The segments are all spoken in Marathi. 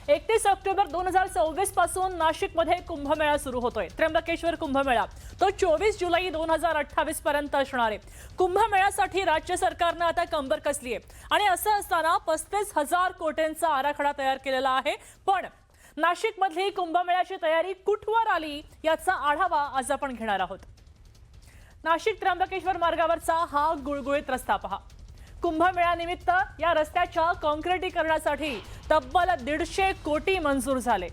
31 ऑक्टोबर 2024 पासून नाशिकमध्ये कुंभमेळा सुरू होतोय। त्र्यंबकेश्वर कुंभमेळा तो 24 जुलै 2028 पर्यंत असणार आहे। कुंभमेळ्यासाठी राज्य सरकारने आता कंबर कसली आहे आणि असं असताना 35,000 कोटींचा आराखडा तयार केलेला आहे। पण नाशिकमधली कुंभमेळ्याची तयारी कुठवर आली याचा आढावा आज आपण घेणार आहोत। नाशिक त्र्यंबकेश्वर मार्गावरचा हा गुळगुळीत रस्ता पहा। कुंभमेळ्यानिमित्त या रस्त्याच्या काँक्रिटीकरणासाठी तब्बल 150 कोटी मंजूर झाले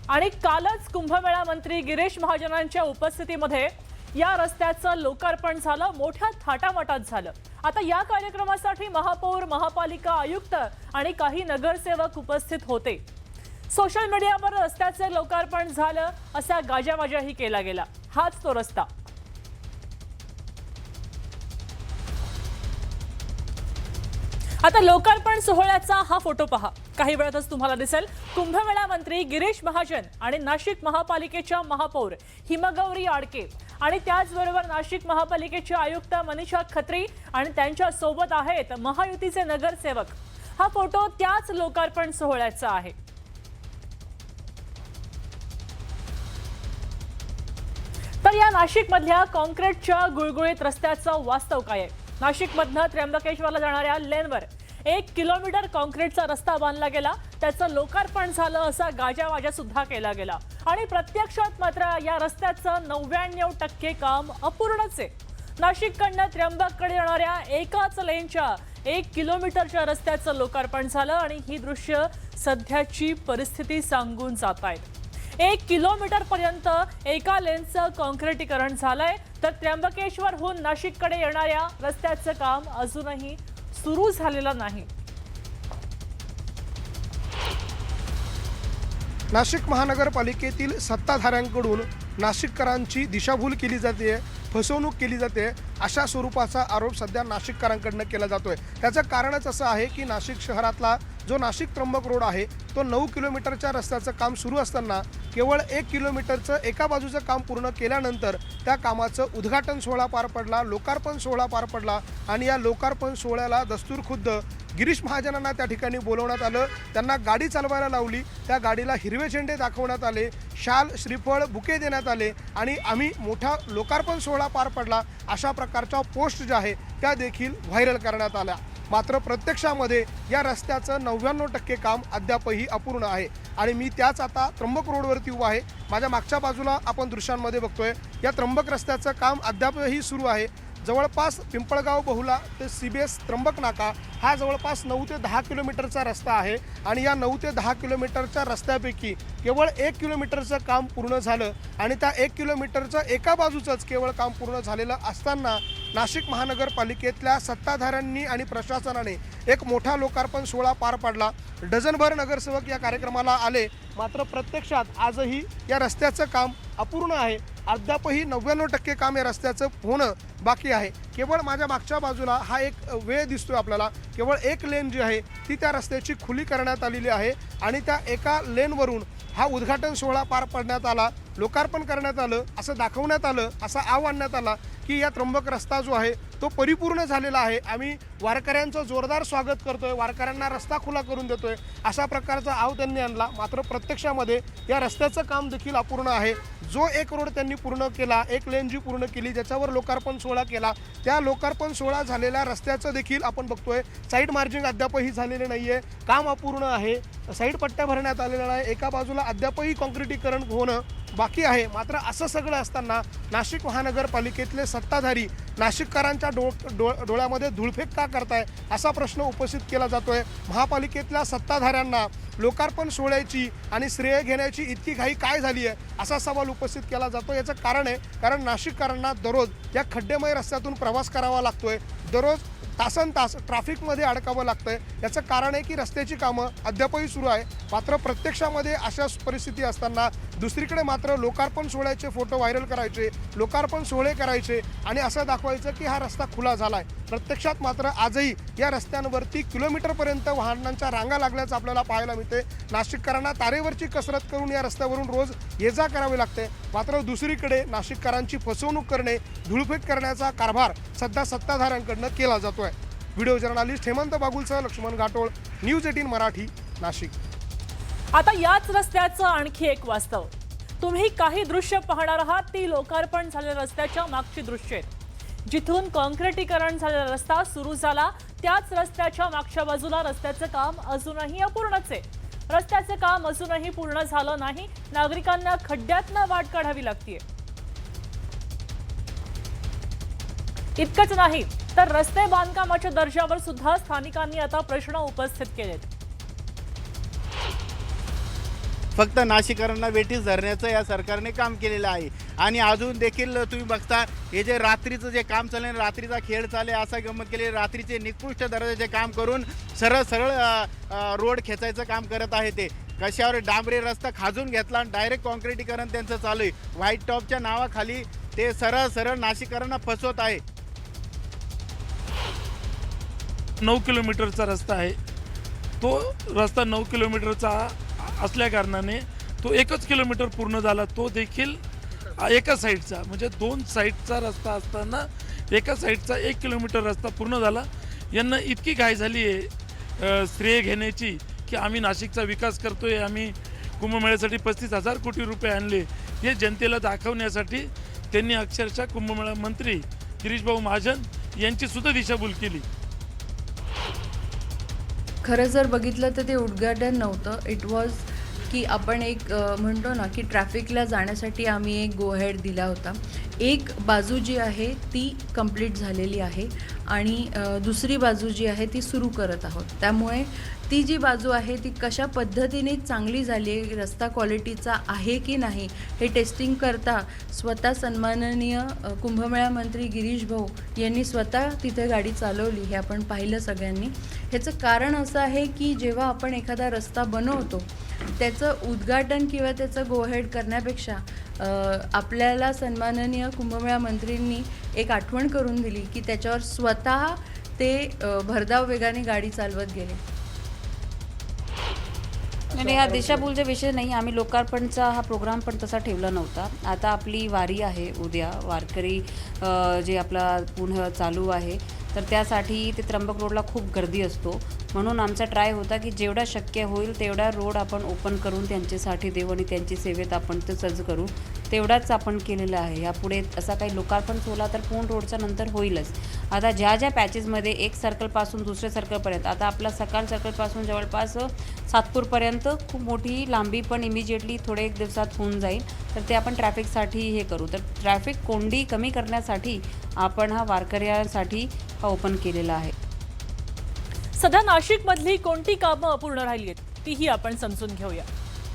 आणि कालच कुंभमेळा मंत्री गिरीश महाजनांच्या उपस्थितीमध्ये या रस्त्याचं लोकार्पण झालं, मोठ्या थाटामाटात झालं। आता या कार्यक्रमासाठी महापौर, महापालिका आयुक्त आणि काही नगरसेवक उपस्थित होते। सोशल मीडियावर रस्त्याचे लोकार्पण झालं असा गाजावाजाही केला गेला। हाच तो रस्ता। आता लोकार्पण सोहळ्याचा हा फोटो पहा। काही वेळातच तुम्हाला दिसेल कुंभमेळा मंत्री गिरीश महाजन आणि नाशिक महापालिकेच्या महापौर हिमगौरी आडके आणि त्याचबरोबर नाशिक महापालिकेचे आयुक्त मनीषा खत्री आणि त्यांच्या सोबत आहेत महायुतीचे नगरसेवक। हा फोटो त्याच लोकार्पण सोहळ्याचा आहे। तर या नाशिकमधल्या काँक्रीटच्या गुळगुळीत रस्त्याचं वास्तव काय आहे? नाशिकमधनं त्र्यंबकेश्वरला जाणाऱ्या लेनवर 1 किलोमीटर काँक्रीटचा रस्ता बांधला गेला, त्याचं लोकार्पण झालं असा गाजावाजा सुद्धा केला गेला आणि प्रत्यक्षात मात्र या रस्त्याचं 99% काम अपूर्णच आहे। नाशिककडनं त्र्यंबककडे जाणाऱ्या एकाच लेनच्या 1 किलोमीटरच्या रस्त्याचं लोकार्पण झालं आणि ही दृश्य सध्याची परिस्थिती सांगून जात आहेत। 1 किलोमीटर पर्यंत एका लेनचं काँक्रिटीकरण झालंय, तर त्र्यंबकेश्वरहून नाशिककडे येणाऱ्या रस्त्याचं काम अजूनही सुरू झालेलं नाही। नाशिक महानगरपालिकेतील सत्ताधाऱ्यांकडून नाशिककरांची दिशाभूल केली जाते, फसवणूक केली जाते, अशा स्वरूपाचा आरोप सध्या नाशिककरांकडून केला जातोय। त्याचं कारणच असं आहे की नाशिक शहरातला जो नाशिक त्र्यंबक रोड आहे तो 9 किलोमीटरच्या रस्त्याचं काम सुरू असताना केवळ 1 किलोमीटरचं एका बाजूचं काम पूर्ण केल्यानंतर त्या कामाचं उद्घाटन सोहळा पार पडला, लोकार्पण सोहळा पार पडला आणि या लोकार्पण सोहळ्याला दस्तूरखुद्द गिरीश महाजनांना त्या ठिकाणी बोलवण्यात आलं। त्यांना गाडी चालवायला लावली, त्या गाडीला हिरवे झेंडे दाखवण्यात आले, शाल, श्रीफळ, बुके देण्यात आले आणि आम्ही मोठा लोकार्पण सोहळा पार पडला अशा प्रकारच्या पोस्ट ज्या आहे त्या देखील व्हायरल करण्यात आल्या। मात्र प्रत्यक्षामध्ये या रस्त्याचं 99% काम अद्यापही अपूर्ण आहे आणि मी त्याच आता त्र्यंबक रोडवरती उभा आहे। माझ्या मागच्या बाजूला आपण दृश्यांमध्ये बघतोय या त्र्यंबक रस्त्याचं काम अद्यापही सुरू आहे। जवळपास पिंपळगाव बहुला ते CBS त्र्यंबक नाका हा जवळपास 9 ते 10 किलोमीटरचा रस्ता आहे आणि या 9 ते 10 किलोमीटरच्या रस्त्यापैकी केवळ 1 किलोमीटरचं काम पूर्ण झालं आणि त्या 1 किलोमीटरचं एका बाजूचंच केवळ काम पूर्ण झालेलं असताना नाशिक महानगरपालिकेतल्या सत्ताधाऱ्यांनी आणि प्रशासनाने एक मोठा लोकार्पण सोहळा पार पाडला। डझनभर नगरसेवक या कार्यक्रमाला आले, मात्र प्रत्यक्षात आजही या रस्त्याचं काम अपूर्ण आहे। अद्यापही 99% काम या रस्त्याचं होणं बाकी आहे। केवळ माझ्या मागच्या बाजूला हा एक वेळ दिसतोय आपल्याला, केवळ एक लेन जी आहे ती त्या रस्त्याची खुली करण्यात आलेली आहे आणि त्या एका लेनवरून हा उद्घाटन सोहळा पार पाडण्यात आला, लोकार्पण करण्यात आलं, असं दाखवण्यात आलं, असा आव आणण्यात आला की या त्र्यंबक रस्ता जो आहे तो परिपूर्ण झालेला आहे। आम्ही वारकऱ्यांचं जोरदार स्वागत करतोय, वारकऱ्यांना रस्ता खुला करून देतोय, अशा प्रकारचा आव त्यांनी आणला। मात्र प्रत्यक्षामध्ये या रस्त्याचं काम देखील अपूर्ण आहे। जो एक रोड त्यांनी पूर्ण केला, एक लेन जी पूर्ण केली, ज्याच्यावर लोकार्पण सोहळा केला, त्या लोकार्पण सोहळा झालेल्या रस्त्याचं देखील आपण बघतोय साईड मार्जिंग अद्यापही झालेले नाहीये, काम अपूर्ण आहे, साईड पट्ट्या भरण्यात आलेल्या नाही, एका बाजूला अद्यापही काँक्रिटीकरण होणं बाकी आहे। मात्र असं सगळं असताना नाशिक महानगरपालिकेतले सत्ताधारी नाशिककरांच्या डोळ्यामध्ये धूळफेक का करताय असा प्रश्न उपस्थित केला जातोय। महापालिकेतल्या सत्ताधाऱ्यांना लोकार्पण सोहळ्याची आणि श्रेय घेण्याची इतकी घाई काय झाली आहे असा सवाल उपस्थित केला जातो। याचं कारण आहे कारण नाशिककरांना दररोज या खड्डेमय रस्त्यातून प्रवास करावा लागतोय, दररोज तासनतास ट्रॅफिकमध्ये अडकावं लागतंय। याचं कारण आहे की रस्त्याची कामं अद्यापही सुरू आहे। मात्र प्रत्यक्षामध्ये अशा परिस्थिती असताना दुसरीकडे मात्र लोकार्पण सोहळ्याचे फोटो व्हायरल करायचे, लोकार्पण सोहळे करायचे आणि असं दाखवायचं की हा रस्ता खुला झाला आहे। प्रत्यक्षात मात्र आजही या रस्त्यांवरती किलोमीटरपर्यंत वाहनांच्या रांगा लागल्याचं आपल्याला पाहायला मिळते। नाशिककरांना तारेवरची कसरत करून या रस्त्यावरून रोज ये जा करावी लागते। मात्र दुसरीकडे नाशिककरांची फसवणूक करणे, धूळफेक करण्याचा कारभार सध्या सत्ताधाऱ्यांकडून केला जातोय। व्हिडिओ जर्नलिस्ट हेमंत बागुलसह लक्ष्मण घाटोळ, न्यूज 18 मराठी, नाशिक। आता याच रस्त्याचं आणखी एक वास्तव. तुम्ही काही दृश्य पाहणार आहात ती लोकार्पण झालेल्या रस्त्याच्या मागची दृश्य आहेत. जिथून कॉन्क्रिटीकरण झालेला रस्ता सुरू झाला त्याच रस्त्याच्या मागच्या बाजूला रस्त्याचं काम अजूनही अपूर्णच आहे. रस्त्याचं काम अजूनही पूर्ण झालं नाही. नागरिकांना खड्ड्यातनं वाट काढावी लागतेय. इतकंच नाही तर रस्ते बांधकामाच्या दर्जावर सुद्धा स्थानिकांनी आता प्रश्न उपस्थित केलेत. फक्त नाशिकरांना वेठीस धरण्याचं या सरकारने काम केलेलं आहे. आणि अजून देखील तुम्ही बघता हे जे रात्रीचं जे काम चाललं, रात्रीचा खेळ चालले, असा गंमत केली. रात्रीचे निकृष्ट दर्जाचे काम करून सरळ सरळ रोड खेचायचं काम करत आहे. ते कशावर डांबरी रस्ता खाजून घेतला आणि डायरेक्ट कॉन्क्रिटीकरण त्यांचं चालू आहे. व्हाईट टॉपच्या नावाखाली ते सरळ सरळ नाशिकरांना फसवत आहे. 9 किलोमीटरचा रस्ता आहे. तो रस्ता 9 किलोमीटरचा असल्या कारणाने तो 1 किलोमीटर पूर्ण झाला. तो देखील एका साईडचा, म्हणजे 2 साईडचा रस्ता असताना एका साईडचा 1 किलोमीटर रस्ता पूर्ण झाला. यांना इतकी घाई झाली आहे श्रेय घेण्याची की आम्ही नाशिकचा विकास करतोय, आम्ही कुंभमेळ्यासाठी 35,000 कोटी रुपये आणले, हे जनतेला दाखवण्यासाठी त्यांनी अक्षरशः कुंभमेळा मंत्री गिरीश भाऊ महाजन यांची सुद्धा दिशाभूल केली. खरं जर बघितलं तर ते उद्घाटन नव्हतं. इट वॉज की आपण एक म्हणतो ना की ट्रॅफिकला जाण्यासाठी आम्ही एक गो हेड दिला होता. एक बाजू जी आहे ती कंप्लीट झालेली आहे आणि दुसरी बाजू जी आहे ती सुरू करत आहोत. त्यामुळे ती जी बाजू आहे ती कशा पद्धतीने चांगली झाली आहे, रस्ता क्वालिटीचा आहे की नाही हे टेस्टिंग करता स्वतः सन्माननीय कुंभमेळा मंत्री गिरीश भाऊ यांनी स्वतः तिथे गाडी चालवली. हे आपण पाहिलं सगळ्यांनी. ह्याचं कारण असं आहे की जेव्हा आपण एखादा रस्ता बनवतो त्याचं उद्घाटन किंवा त्याचं गो हेड करण्यापेक्षा आपल्याला सन्माननीय कुंभमेळा मंत्रींनी एक आठवण करून दिली की त्याच्यावर स्वतः ते भरधाव वेगाने गाडी चालवत गेले. नाही, हा दिशाभूलचा विषय नाही. आम्ही लोकार्पणचा हा प्रोग्राम पण तसा ठेवला नव्हता. आता आपली वारी आहे उद्या, वारकरी जे आपला पुणे चालू आहे, तर त्यासाठी ते त्र्यंबक रोडला खूप गर्दी असतो. म्हणून आमचा ट्राय होता की जेवढा शक्य होईल तेवढा रोड आपण ओपन करून त्यांच्यासाठी देऊ आणि त्यांची सेवेत आपण ते सज्ज करू. तेवढाच आपण केलेलं आहे. यापुढे असा काही लोकार्पण सोहळा तर पूर्ण रोडचा नंतर होईलच. आता ज्या ज्या पॅचेसमध्ये एक सर्कलपासून दुसऱ्या सर्कलपर्यंत, आता आपला सकाळ सर्कलपासून जवळपास सातपूरपर्यंत खूप मोठी लांबी पण इमिजिएटली थोडे एक दिवसात होऊन जाईल. तर ते आपण ट्रॅफिकसाठी हे करू. तर ट्रॅफिक कोंडी कमी करण्यासाठी आपण हा वारकऱ्यांसाठी हा ओपन केलेला आहे. सध्या नाशिकमधली कोणती कामं अपूर्ण राहिली आहेत तीही आपण समजून घेऊया.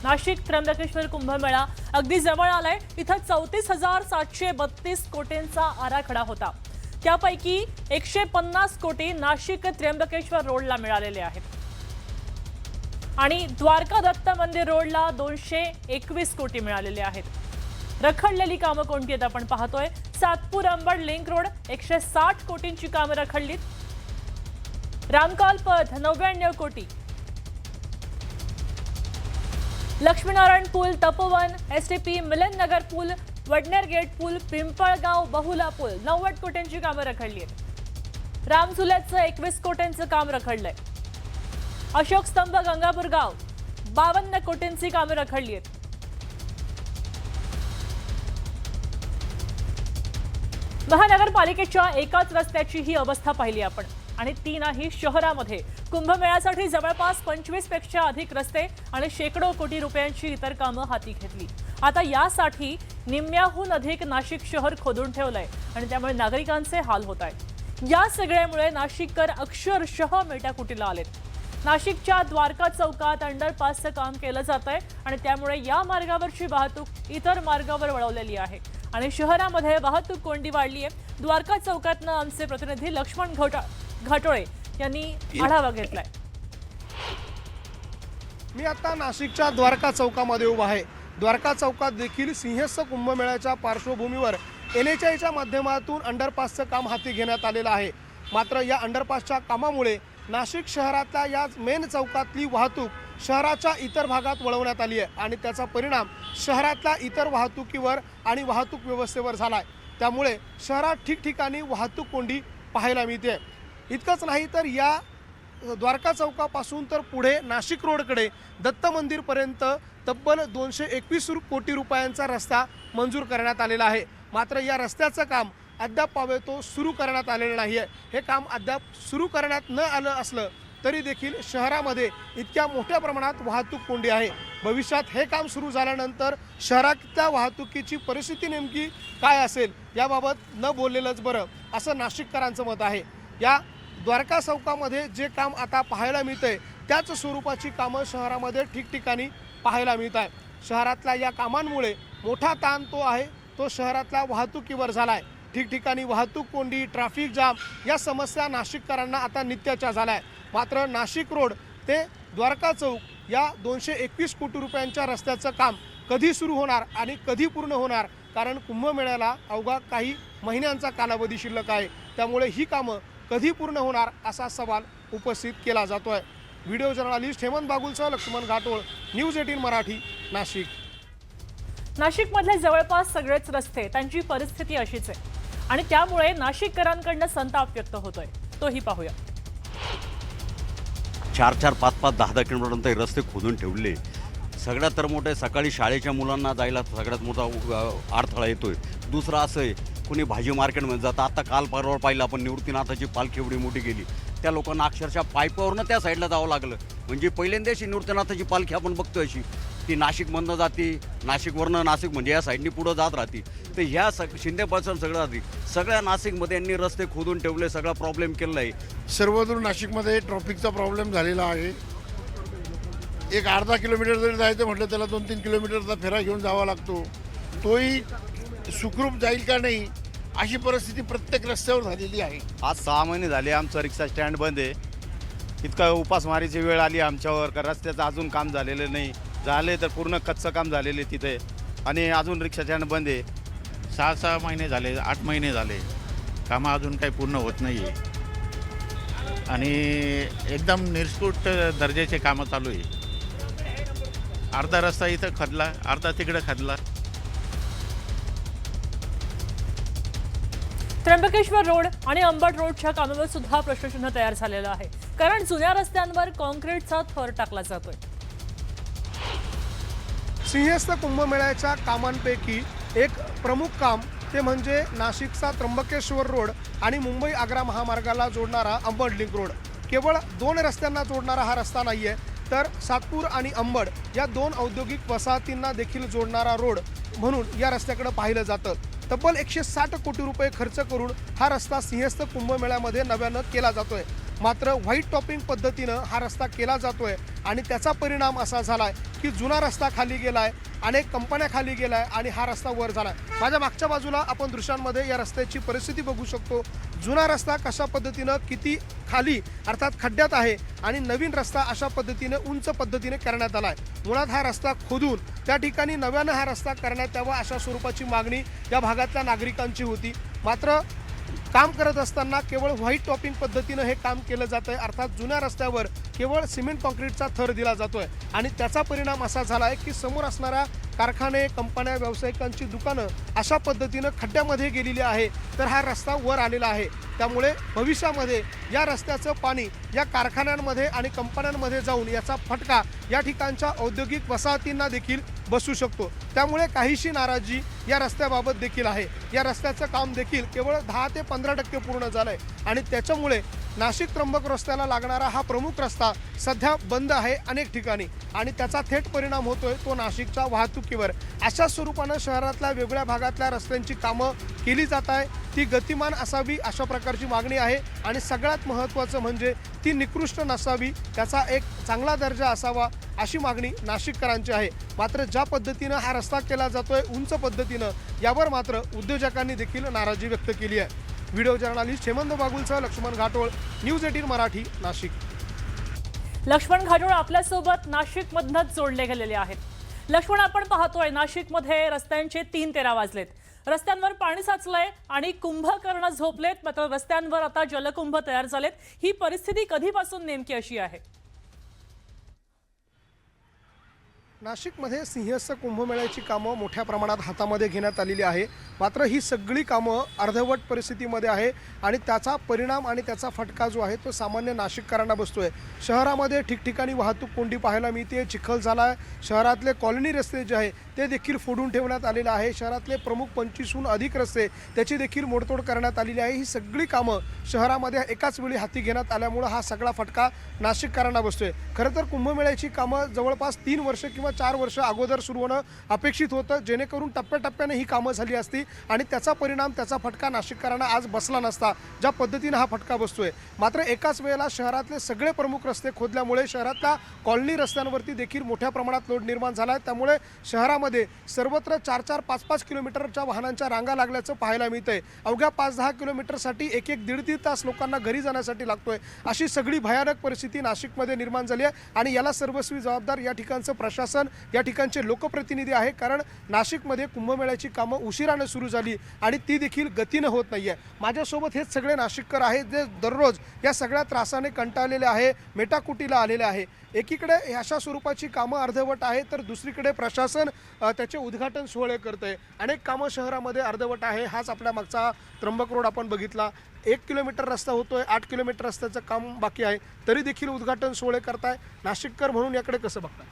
नाशिक त्र्यंबकेश्वर कुंभमेळा अगदी जवळ आलाय. इथं 34,732 कोटींचा आराखडा होता. त्यापैकी 150 कोटी नाशिक त्र्यंबकेश्वर रोडला मिळालेले आहेत आणि द्वारका दत्त मंदिर रोडला 221 कोटी मिळालेले आहेत. रखडलेली कामं कोणती आहेत आपण पाहतोय. सातपूर अंबड लिंक रोड 160 कोटींची कामं रखडलीत. रामकाल पथ 99 कोटी. लक्ष्मीनारायण पूल, तपोवन, एसटीपी, मिलन नगर पूल, वडनेर गेट पूल, पिंपळगाव बहुला पूल 90 कोटींची कामं रखडली आहेत. रामझुल्याचं 21 कोटींचं काम रखडलंय. अशोक स्तंभ गंगापूर गाव 52 कोटींची कामं रखडली आहेत. महानगरपालिकेच्या एकाच रस्त्याची ही अवस्था पाहिली आपण आणि ती नाही शहरामध्ये. कुंभमेळ्यासाठी जवळपास 25 पेक्षा अधिक रस्ते आणि शेकडो कोटी रुपयांची इतर कामं हाती घेतली. आता यासाठी निम्म्याहून अधिक नाशिक शहर खोदून ठेवलंय आणि त्यामुळे नागरिकांचे हाल होत आहेत. या सगळ्यामुळे नाशिककर अक्षरशः मेटाकुटीला आलेत. नाशिकच्या द्वारका चौकात अंडरपासचं काम केलं जात आहे आणि त्यामुळे या मार्गावरची वाहतूक इतर मार्गावर वळवलेली आहे आणि शहरामध्ये वाहतूक कोंडी वाढली आहे. द्वारका चौकातनं आमचे प्रतिनिधी लक्ष्मण घाटोळे यांनी आढावा घेतलाय. मी आता नाशिकच्या द्वारका चौकामध्ये उभा आहे. द्वारका चौकात देखील सिंहस्थ कुंभमेळ्याच्या पार्श्वभूमीवर NHAIच्या माध्यमातून अंडरपासचं काम हाती घेण्यात आलेलं आहे. मात्र या अंडरपासच्या कामामुळे नाशिक शहरातल्या या मेन चौकातली वाहतूक शहराच्या इतर भागात वळवण्यात आली आहे आणि त्याचा परिणाम शहरातल्या इतर वाहतुकीवर आणि वाहतूक व्यवस्थेवर झाला आहे. त्यामुळे शहरात ठिकठिकाणी वाहतूक कोंडी पाहायला मिळते. इतकंच नाही तर या द्वारका चौकापासून तर पुढे नाशिक रोडकडे दत्त मंदिरपर्यंत तब्बल 221 कोटी रुपयांचा रस्ता मंजूर करण्यात आलेला आहे. मात्र या रस्त्याचं काम अद्याप तो सुरू करण्यात आलेलं नाही आहे. हे काम अद्याप सुरू करण्यात न आलं असलं तरी देखील शहरामध्ये इतक्या मोठ्या प्रमाणात वाहतूक कोंडी आहे. भविष्यात हे काम सुरू झाल्यानंतर शहरातल्या वाहतुकीची परिस्थिती नेमकी काय असेल याबाबत न बोललेलंच बरं, असं नाशिककरांचं मत आहे. या द्वारका चौकामध्ये जे काम आता पाहायला मिळतंय त्याच स्वरूपाची कामं शहरामध्ये ठिकठिकाणी पाहायला मिळत आहे. शहरातल्या या कामांमुळे मोठा ताण तो शहरातल्या वाहतुकीवर झाला आहे. ठिकठिकाणी वाहतूक कोंडी, ट्रॅफिक जाम या समस्या नाशिककरांना आता नित्याच्या झाल्या आहे. मात्र नाशिक रोड ते द्वारका चौक या 221 कोटी रुपयांच्या रस्त्याचं काम कधी सुरू होणार आणि कधी पूर्ण होणार, कारण कुंभमेळ्याला अवघा काही महिन्यांचा कालावधी शिल्लक आहे. त्यामुळे ही कामं कधी पूर्ण होणार असा सवाल उपस्थित केला जातोय. व्हिडिओ जर्नलिस्ट हेमंत बागुलसह लक्ष्मण घाटोळ, न्यूज 18 मराठी, नाशिक. नाशिकमधले जवळपास सगळेच रस्ते त्यांची परिस्थिती अशीच आहे आणि त्यामुळे नाशिककरांकडनं संताप व्यक्त होतोय. तोही पाहूया. 4-4, 5-5, 10-10 किलोमीटरपर्यंत हे रस्ते खोदून ठेवले. सगळ्यात तर मोठे सकाळी शाळेच्या मुलांना जायला सगळ्यात मोठा अडथळा येतोय. दुसरं असं आहे, कुणी भाजी मार्केटमध्ये जातं. आता काल परवा पाहिलं आपण निवृत्तीनाथाची पालखी एवढी मोठी गेली, त्या लोकांना अक्षरशः पायपावरनं त्या साईडला जावं लागलं. म्हणजे पहिल्यांदा अशी निवृत्तीनाथाची पालखी आपण बघतोय अशी ती नाशिकमधनं जाते, नाशिकवरनं नाशिक म्हणजे या साईडनी पुढं जात राहते. तर ह्या शिंदेपासून सगळं राहते. सगळ्या नाशिकमध्ये यांनी रस्ते खोदून ठेवले, सगळा प्रॉब्लेम केलेला आहे. सर्वदूर नाशिकमध्ये ट्रॉफिकचा प्रॉब्लेम झालेला आहे. एक अर्धा किलोमीटर जरी जायचं म्हटलं त्याला 2-3 किलोमीटरचा फेरा घेऊन जावा लागतो. तोही सुखरूप जाईल का नाही अशी परिस्थिती प्रत्येक रस्त्यावर झालेली आहे. आज 6 महिने झाले आमचं रिक्षा स्टँड बंद आहे. इतका उपासमारीची वेळ आली आमच्यावर का रस्त्याचं अजून काम झालेलं नाही. झाले तर पूर्ण कच्चं काम झालेलं आहे तिथे आणि अजून रिक्षा स्टँड बंद आहे. 6 महिने झाले, 8 महिने झाले, कामं अजून काही पूर्ण होत नाही आहे आणि एकदम निष्कृष्ट दर्जाचे कामं चालू आहे. अर्धा रस्ता इथं खदला, अर्धा तिकडं खदला. त्र्यंबकेश्वर रोड आणि अंबड रोडच्या कामावर सुद्धा प्रश्नचिन्ह तयार झालेलं आहे, कारण जुन्या रस्त्यांवर कॉन्क्रीटचा थर टाकला जातोय. सिंहस्थ कुंभमेळ्याच्या कामांपैकी एक प्रमुख काम ते म्हणजे नाशिकचा त्र्यंबकेश्वर रोड आणि मुंबई आग्रा महामार्गाला जोडणारा अंबड लिंक रोड. केवळ 2 रस्त्यांना जोडणारा हा रस्ता नाही आहे, तर सातपूर आणि अंबड या 2 औद्योगिक वसाहतींना देखील जोडणारा रोड म्हणून या रस्त्याकडे पाहिलं जातं. तब्बल 160 कोटी रुपये खर्च करून हा रस्ता सिंहस्थ कुंभमेळ्यामध्ये नव्यानं केला जातोय. मात्र व्हाईट टॉपिंग पद्धतीनं हा रस्ता केला जातोय आणि त्याचा परिणाम असा झालाय की जुना रस्ता खाली गेलाय, अनेक कंपन्या खाली गेलाय आणि हा रस्ता वर झालाय. माझ्या मागच्या बाजूला आपण दृश्यांमध्ये या रस्त्याची परिस्थिती बघू शकतो. जुना रस्ता कशा पद्धतीनं किती खाली अर्थात खड्ड्यात आहे आणि नवीन रस्ता अशा पद्धतीने उंच पद्धतीने करण्यात आलाय. मुळात हा रस्ता खोदून त्या ठिकाणी नव्यानं हा रस्ता करण्यात यावा अशा स्वरूपाची मागणी या भागातल्या नागरिकांची होती. मात्र काम करत असताना केवळ व्हाईट टॉपिंग पद्धतीनं हे काम केलं जात आहे. अर्थात जुन्या रस्त्यावर केवळ सिमेंट कॉन्क्रीटचा थर दिला जातोय आणि त्याचा परिणाम असा झाला आहे की समोर असणाऱ्या कारखाने, कंपन्या, व्यावसायिकांची दुकानं अशा पद्धतीनं खड्ड्यामध्ये गेलेली आहे, तर हा रस्ता वर आलेला आहे. त्यामुळे भविष्यामध्ये या रस्त्याचं पाणी या कारखान्यांमध्ये आणि कंपन्यांमध्ये जाऊन याचा फटका या ठिकाणच्या औद्योगिक वसाहतींना देखील बसू शकतो. त्यामुळे काहीशी नाराजी या रस्त्याबाबत देखील आहे. या रस्त्याचं काम देखील केवळ 10 ते 15% पूर्ण झालं आहे आणि त्याच्यामुळे नाशिक त्र्यंबक रस्त्याला लागणारा हा प्रमुख रस्ता सध्या बंद आहे अनेक ठिकाणी आणि त्याचा थेट परिणाम होतोय तो नाशिकच्या वाहतुकीवर. अशा स्वरूपानं शहरातल्या वेगळ्या भागातल्या रस्त्यांची कामं केली जात आहे, ती गतिमान असावी अशा प्रकारची मागणी आहे आणि सगळ्यात महत्त्वाचं म्हणजे ती निकृष्ट नसावी, त्याचा एक चांगला दर्जा असावा अशी मागणी नाशिककरांची आहे. मात्र ज्या पद्धतीनं हा रस्ता केला जातोय उंच पद्धतीनं, यावर मात्र उद्योजकांनी देखील नाराजी व्यक्त केली आहे. व्हिडिओ जर्नलिस्ट हेमंत बागुलसह लक्ष्मण घाटोळ, न्यूज 18 मराठी, नाशिक. लक्ष्मण घाटोळ आपल्यासोबत नाशिकमधनंच जोडले गेलेले आहेत. लक्ष्मण, आपण पाहतोय नाशिकमध्ये रस्त्यांचे 3:13 वाजलेत. रस्त्यांवर पाणी साचलंय आणि कुंभकर्ण झोपलेत, मात्र रस्त्यांवर आता जलकुंभ तयार झालेत. ही परिस्थिती कधीपासून नेमकी अशी आहे? नाशिकमध्ये सिंहस्थ कुंभमेळ्याची कामं मोठ्या प्रमाणात हातामध्ये घेण्यात आलेली आहे. मात्र ही सगळी कामं अर्धवट परिस्थितीमध्ये आहे आणि त्याचा परिणाम आणि त्याचा फटका जो आहे तो सामान्य नाशिककरांना बसतोय. शहरामध्ये ठिकठिकाणी वाहतूक कोंडी पाहायला मिळते, चिखल झाला आहे. शहरातले कॉलनी रस्ते जे आहे ते देखील फोडून ठेवण्यात आलेले आहे. शहरातले प्रमुख 25हून अधिक रस्ते त्याची देखील मोडतोड करण्यात आलेली आहे. ही सगळी कामं शहरामध्ये एकाच वेळी हाती घेण्यात आल्यामुळं हा सगळा फटका नाशिककरांना बसतोय. खरं तर कुंभमेळ्याची कामं जवळपास 3 वर्ष किंवा 4 वर्ष अगोदर सुरू होणं अपेक्षित होतं, जेणेकरून टप्प्याटप्प्याने ही कामं झाली असती आणि त्याचा परिणाम, त्याचा फटका नाशिककरांना आज बसला नसता, ज्या पद्धतीनं हा फटका बसतोय. मात्र एकाच वेळेला शहरातले सगळे प्रमुख रस्ते खोदल्यामुळे शहरातल्या कॉलनी रस्त्यांवरती देखील मोठ्या प्रमाणात लोड निर्माण झाला आहे. त्यामुळे शहरामध्ये सर्वत्र 4-4, 5-5 किलोमीटरच्या वाहनांच्या रांगा लागल्याचं पाहायला मिळतंय. अवघ्या 5-10 किलोमीटरसाठी एक 1-1.5 तास लोकांना घरी जाण्यासाठी लागतोय. अशी सगळी भयानक परिस्थिती नाशिकमध्ये निर्माण झाली आहे आणि याला सर्वस्वी जबाबदार या ठिकाणचं प्रशासन, या ठिकाणचे लोकप्रतिनिधी आहे. कारण नाशिकमध्ये कुंभमेळ्याची कामं उशिराने सुरू झाली आणि ती देखील गतीनं होत नाही आहे. माझ्यासोबत हेच सगळे नाशिककर आहेत जे दररोज या सगळ्या त्रासाने कंटाळलेले आहे, मेटाकुटीला आलेले आहे. एकीकडे अशा स्वरूपाची कामं अर्धवट आहे तर दुसरीकडे प्रशासन त्याचे उद्घाटन सोहळे करतंय. अनेक कामं शहरामध्ये अर्धवट आहे. हाच आपल्या मागचा त्र्यंबक रोड आपण बघितला. 1 किलोमीटर रस्ता होतोय, 8 किलोमीटर रस्त्याचं काम बाकी आहे, तरी देखील उद्घाटन सोहळे करताय. नाशिककर म्हणून याकडे कसं बघताय?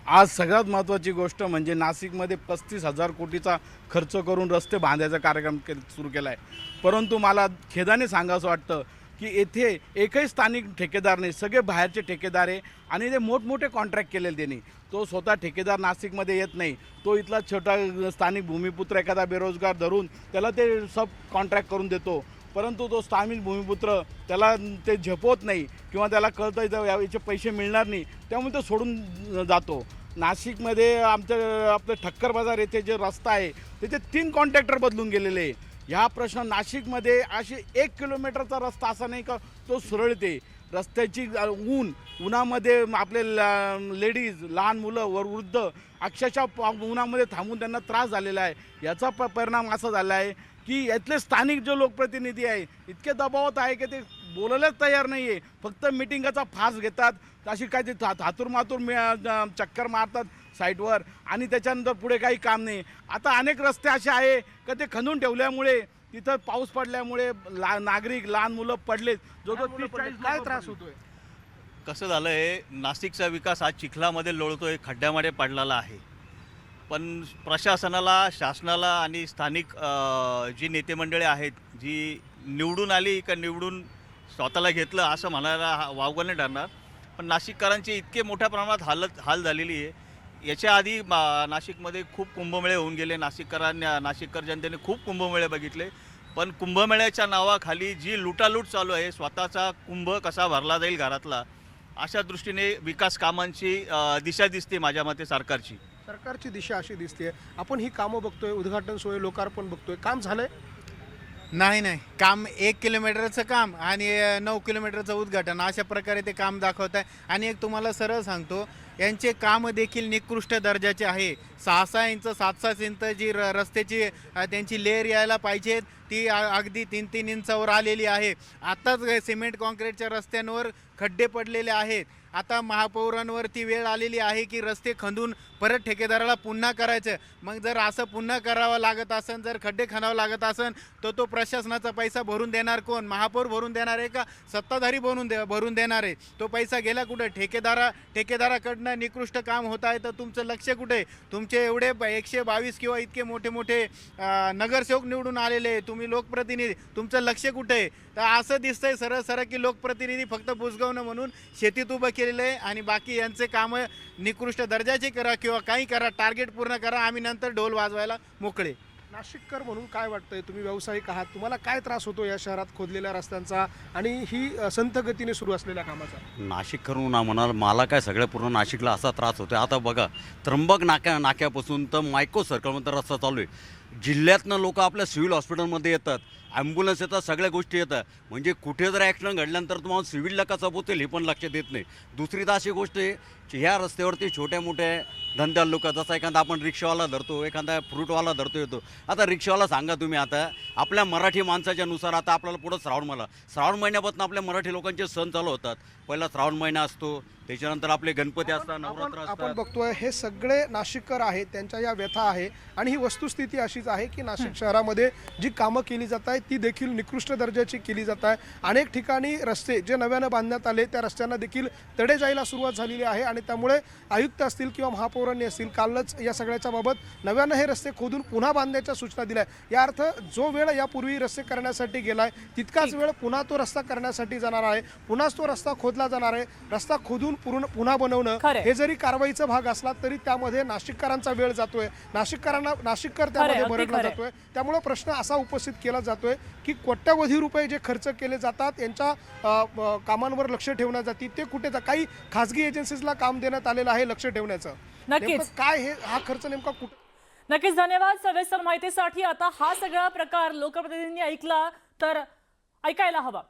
आज सगळ्यात महत्त्वाची गोष्ट म्हणजे नाशिकमध्ये 35,000 कोटीचा खर्च करून रस्ते बांधायचा कार्यक्रम सुरू केला आहे. परंतु मला खेदाने सांगावंसं वाटतं की येथे एकही स्थानिक ठेकेदार नाही, सगळे बाहेरचे ठेकेदार आहे आणि ते मोठमोठे कॉन्ट्रॅक्ट केलेले त्यांनी. तो स्वतः ठेकेदार नाशिकमध्ये येत नाही, तो इथला छोटा स्थानिक भूमिपुत्र एखादा बेरोजगार धरून त्याला ते सब कॉन्ट्रॅक्ट करून देतो. परंतु तो स्थानिक भूमिपुत्र त्याला ते झेपवत नाही किंवा त्याला कळतं याचे पैसे मिळणार नाही, त्यामुळे तो सोडून जातो. नाशिकमध्ये आपलं ठक्कर बाजार येथे जे रस्ता आहे त्याचे 3 कॉन्ट्रॅक्टर बदलून गेलेले आहे. ह्या प्रश्न नाशिकमध्ये असे 1 किलोमीटरचा रस्ता असा नाही का तो सुरळते. रस्त्याची उन्हामध्ये आपले लेडीज, लहान मुलं व वृद्ध अक्षरशः उन्हामध्ये थांबून त्यांना त्रास झालेला आहे. याचा परिणाम असा झाला आहे की यातले स्थानिक जे लोकप्रतिनिधी आहे इतके दबावात आहे की ते बोलायलाच तयार नाही आहे. फक्त मिटिंगाचा फास घेतात, अशी काय ते थातूरमातूर चक्कर मारतात साईटवर आणि त्याच्यानंतर पुढे काही काम नाही. आता अनेक रस्ते असे आहे का ते खणून ठेवल्यामुळे तिथं पाऊस पडल्यामुळे नागरिक, लहान मुलं पडलेत. जो काय त्रास होतोय? कसं झालं आहे, नाशिकचा विकास आज चिखलामध्ये लोळतोय, खड्ड्यामध्ये पडलेला आहे. पण प्रशासनाला, शासनाला आणि स्थानिक जी नेते मंडळी आहेत, जी निवडून आली का निवडून स्वतःला घेतलं असं म्हणायला वावगं नाही ठरणार. पण नाशिककरांची इतके मोठ्या प्रमाणात हाल झालेली आहे. याच्या आधी नाशिकमध्ये खूप कुंभमेळे होऊन गेले. नाशिककर जनतेने खूप कुंभमेळे बघितले. पण कुंभमेळ्याच्या नावाखाली जी लुटालूट चालू आहे, स्वतःचा कुंभ कसा भरला जाईल घरातला, अशा दृष्टीने विकास कामांची दिशा दिसते माझ्या मते सरकारची दिशा अशी दिसते. आपण ही कामं बघतोय, उद्घाटन सोहळे, लोकार्पण बघतोय, काम झालंय? नाही, काम 1 किलोमीटरचं काम आणि 9 किलोमीटरचं उद्घाटन अशा प्रकारे ते काम दाखवत आहे. आणि एक तुम्हाला सरळ सांगतो, यांचे काम देखील निकृष्ट दर्जाचे आहे. 6-6 इंच, 7-7 इंच जी रस्त्याची त्यांची लेअर यायला पाहिजेत ती अगदी 3-3 इंचावर आलेली आहे. आत्ताच सिमेंट कॉन्क्रीटच्या रस्त्यांवर खड्डे पडलेले आहेत. आता महापौरांवरती वेळ आलेली आहे की रस्ते खंदून परत ठेकेदाराला पुन्हा करायचं. मग जर असं पुन्हा करावं लागत असेल, जर खड्डे खणावं लागत असेल तर तो प्रशासनाचा पैसा भरून देणार कोण? महापौर भरून देणार आहे का सत्ताधारी भरून देणार आहे? तो पैसा गेला कुठे? ठेकेदाराकडनं निकृष्ट काम होत आहे तर तुमचं लक्ष कुठे? तुमचे एवढे 122 किंवा इतके मोठे नगरसेवक निवडून आलेले, तुम्ही लोकप्रतिनिधी, तुमचं लक्ष कुठे? तर असं दिसतंय सरळ की लोकप्रतिनिधी फक्त बुजगावणं म्हणून शेतीत उभं केलेलं आहे आणि बाकी यांचे कामं निकृष्ट दर्जाचे करा किंवा काही करा, टार्गेट पूर्ण करा, आम्ही नंतर ढोल वाजवायला मोकळे. नाशिककर म्हणून काय वाटतंय? तुम्ही व्यावसायिक आहात, तुम्हाला काय त्रास होतो या शहरात खोदलेल्या रस्त्यांचा आणि ही संथ गतीने सुरू असलेल्या कामाचा? नाशिककर म्हणाल मला काय सगळ्या पूर्ण नाशिकला असा त्रास होतो. आता बघा, त्र्यंबक नाक्यापासून तर मायको सर्कलमध्ये रस्ता चालू आहे. जिल्ह्यातनं लोक आपल्या सिव्हिल हॉस्पिटलमध्ये येतात, ॲम्ब्युलन्स येतात, सगळ्या गोष्टी येतात. म्हणजे कुठे जर ॲक्सिडेंट घडल्यानंतर तुम्हाला सिव्हिलला कसा पोचेल हे पण लक्षात येत नाही. दुसरी तर अशी गोष्ट आहे की ह्या रस्त्यावरती छोट्या मोठ्या धंद्या लोक, जसा एखादा आपण रिक्षावाला धरतो, एखादा फ्रूटवाला धरतो येतो. आता रिक्षावाला सांगा तुम्ही, आता आपल्या मराठी माणसाच्या नुसार आता आपल्याला पुढं श्रावण महिन्यापासून आपल्या मराठी लोकांचे सण चालू होतात. पहिला श्रावण महिना असतो, त्याच्यानंतर आपले गणपती असतात, नवरात्र आपण असतात. बघतोय हे सगळे नाशिककर आहेत, त्यांच्या या व्यथा आहे आणि ही वस्तुस्थिती अशीच आहे की नाशिक शहरामध्ये जी कामं केली जात आहेत ती देखील निकृष्ट दर्जाची केली जात आहे. अनेक ठिकाणी रस्ते जे नव्यानं बांधण्यात आले त्या रस्त्यांना देखील तडे जायला सुरुवात झालेली आहे आणि त्यामुळे आयुक्त असतील किंवा महापौरांनी असतील कालच या सगळ्याच्या बाबत नव्यानं हे रस्ते खोदून पुन्हा बांधण्याच्या सूचना दिल्या. या अर्थ जो वेळ यापूर्वी रस्ते करण्यासाठी गेलाय तितकाच वेळ पुन्हा तो रस्ता करण्यासाठी जाणार आहे, पुन्हाच तो रस्ता खोदला जाणार आहे. रस्ता खोदून पुन्हा बनवणं खरंय. हे जरी कारवाईचा भाग असला तरी त्यामध्ये नाशिककरांचा वेळ जातोय, नाशिककर त्यामध्ये अगदी भरडला खरंय. जातोय. त्यामुळे प्रश्न असा उपस्थित केला जातोय की कोट्यवधी रुपये जे खर्च केले जातात यांच्या कामांवर लक्ष ठेवण्यात जाते ते कुठे काही खासगी एजन्सीजला काम देण्यात आलेलं आहे लक्ष ठेवण्याचं. नक्कीच. नेमकं काय हे हा खर्च नेमका कुठे? नक्कीच धन्यवाद सविस्तर माहितीसाठी. आता हा सगळा प्रकार लोकप्रतिनिधींनी ऐकला तर ऐकायला हवा.